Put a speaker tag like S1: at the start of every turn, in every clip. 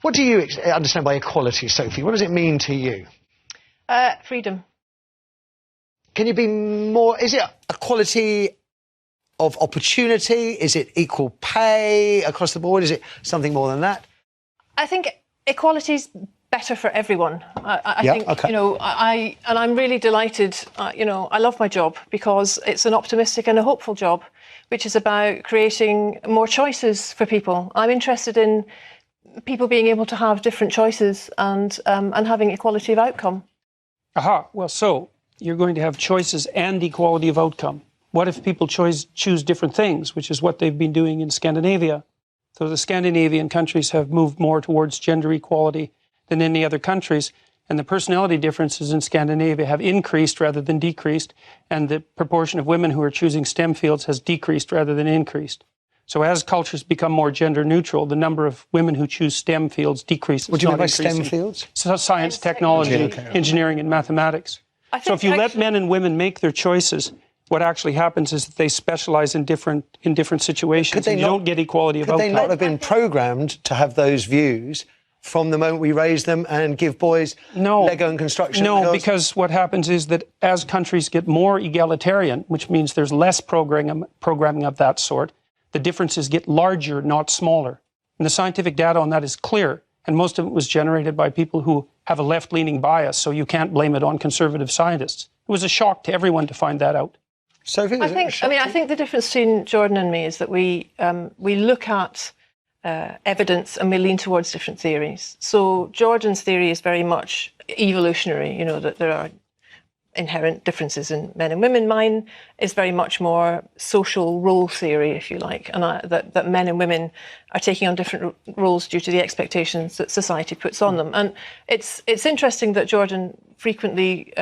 S1: What do you understand by equality, Sophie? What does it mean to you?
S2: Freedom.
S1: Can you be more... Is it equality of opportunity? Is it equal pay across the board? Is it something more than that?
S2: I think equality's better for everyone. I think,
S1: okay.
S2: you know, and I'm really delighted, you know, I love my job because it's an optimistic and a hopeful job, which is about creating more choices for people. I'm interested in people being able to have different choices and having equality of outcome.
S3: Aha, well, so you're going to have choices and equality of outcome. What if people choose different things, which is what they've been doing in Scandinavia? So the Scandinavian countries have moved more towards gender equality than any other countries, and the personality differences in Scandinavia have increased rather than decreased, and the proportion of women who are choosing STEM fields has decreased rather than increased. So as cultures become more gender neutral, the number of women who choose STEM fields decreases.
S1: What do you mean by STEM fields?
S3: So science, technology, engineering, and mathematics. So if you let men and women make their choices, what actually happens is that they specialize in different situations, and you don't get equality of outcome.
S1: Could they not have been programmed to have those views from the moment we raise them and give boys Lego and construction?
S3: No, because what happens is that as countries get more egalitarian, which means there's less programming of that sort, the differences get larger, not smaller. And the scientific data on that is clear, and most of it was generated by people who have a left-leaning bias, so you can't blame it on conservative scientists. It was a shock to everyone to find that out.
S1: Sophie,
S2: I think the difference between Jordan and me is that we look at evidence and we lean towards different theories. So Jordan's theory is very much evolutionary, you know, that there are inherent differences in men and women. Mine is very much more social role theory, if you like, and that men and women are taking on different roles due to the expectations that society puts on them. And it's interesting that Jordan frequently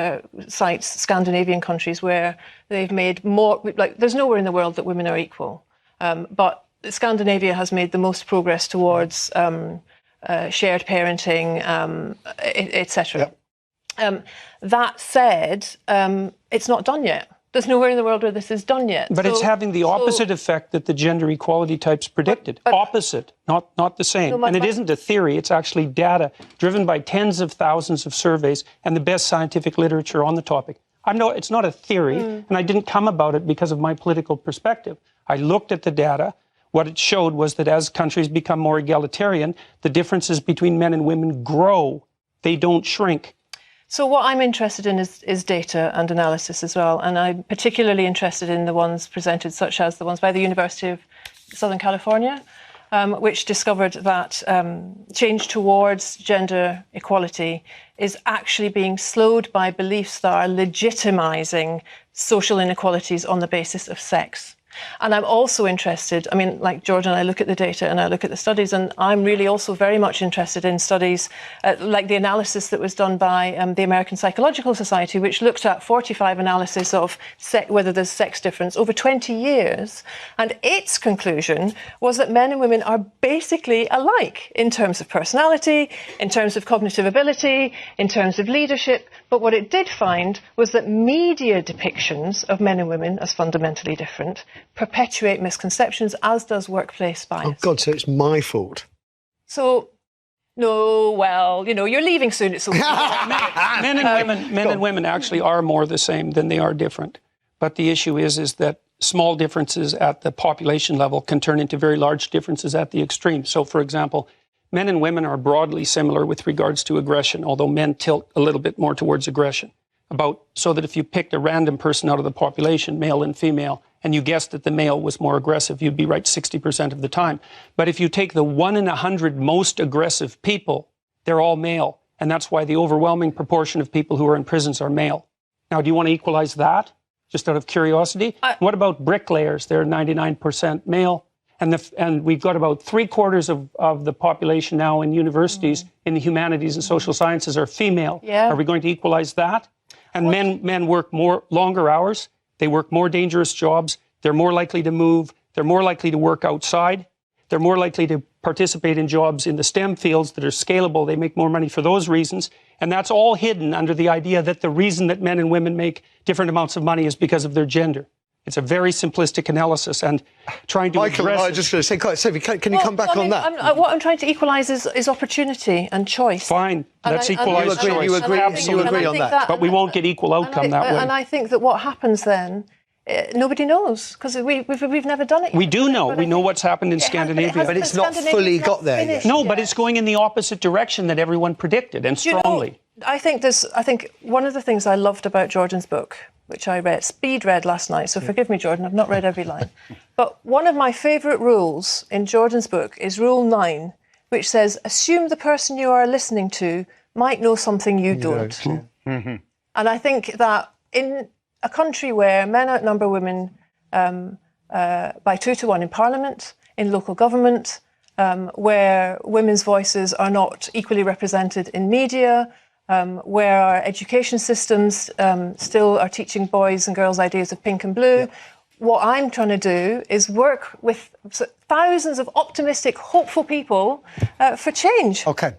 S2: cites Scandinavian countries where they've made more, like there's nowhere in the world that women are equal, but Scandinavia has made the most progress towards shared parenting, etc. Yep. That said, it's not done yet. There's nowhere in the world where this is done yet.
S3: But it's having the opposite effect that the gender equality types predicted. Opposite, not the same. No, and it isn't a theory, it's actually data driven by tens of thousands of surveys and the best scientific literature on the topic. It's not a theory, and I didn't come about it because of my political perspective. I looked at the data. What it showed was that as countries become more egalitarian, the differences between men and women grow. They don't shrink.
S2: So what I'm interested in is data and analysis as well, and I'm particularly interested in the ones presented, such as the ones by the University of Southern California, which discovered that change towards gender equality is actually being slowed by beliefs that are legitimizing social inequalities on the basis of sex. And I'm also interested, I mean, like Jordan, I look at the data and I look at the studies, and I'm really also very much interested in studies like the analysis that was done by the American Psychological Society, which looked at 45 analysis of whether there's sex difference over 20 years. And its conclusion was that men and women are basically alike in terms of personality, in terms of cognitive ability, in terms of leadership. But what it did find was that media depictions of men and women as fundamentally different perpetuate misconceptions, as does workplace bias.
S1: Oh, God, so it's my fault.
S2: So, no, well, you know, you're leaving soon. It's
S3: men and women actually are more the same than they are different. But the issue is that small differences at the population level can turn into very large differences at the extreme. So, for example, men and women are broadly similar with regards to aggression, although men tilt a little bit more towards aggression. So that if you picked a random person out of the population, male and female, and you guessed that the male was more aggressive, you'd be right 60% of the time. But if you take the 1 in 100 most aggressive people, they're all male. And that's why the overwhelming proportion of people who are in prisons are male. Now, do you want to equalize that, just out of curiosity? What about bricklayers? They're 99% male. And we've got about 3/4 of the population now in universities in the humanities and social sciences are female.
S2: Yeah.
S3: Are we going to equalize that? And men work longer hours. They work more dangerous jobs. They're more likely to move. They're more likely to work outside. They're more likely to participate in jobs in the STEM fields that are scalable. They make more money for those reasons. And that's all hidden under the idea that the reason that men and women make different amounts of money is because of their gender. It's a very simplistic analysis, and trying to
S1: Michael,
S3: address
S1: I was just going to say, Sophie, can you come back on that?
S2: What I'm trying to equalise is opportunity and choice.
S3: Fine, let's equalise choice.
S1: You agree on that.
S3: But we won't get equal outcome that way.
S2: And I think that what happens then, nobody knows, because we've never done it.
S3: We do know. We know what's happened in Scandinavia.
S1: But it's not fully got there yet.
S3: No, but it's going in the opposite direction that everyone predicted, and strongly.
S2: I think one of the things I loved about Jordan's book, which I speed read last night, so forgive me, Jordan, I've not read every line. But one of my favourite rules in Jordan's book is Rule 9, which says, assume the person you are listening to might know something you don't.
S1: Mm-hmm.
S2: And I think that in a country where men outnumber women by 2 to 1 in Parliament, in local government, where women's voices are not equally represented in media, where our education systems still are teaching boys and girls ideas of pink and blue. Yeah. What I'm trying to do is work with thousands of optimistic, hopeful people for change.
S1: Okay.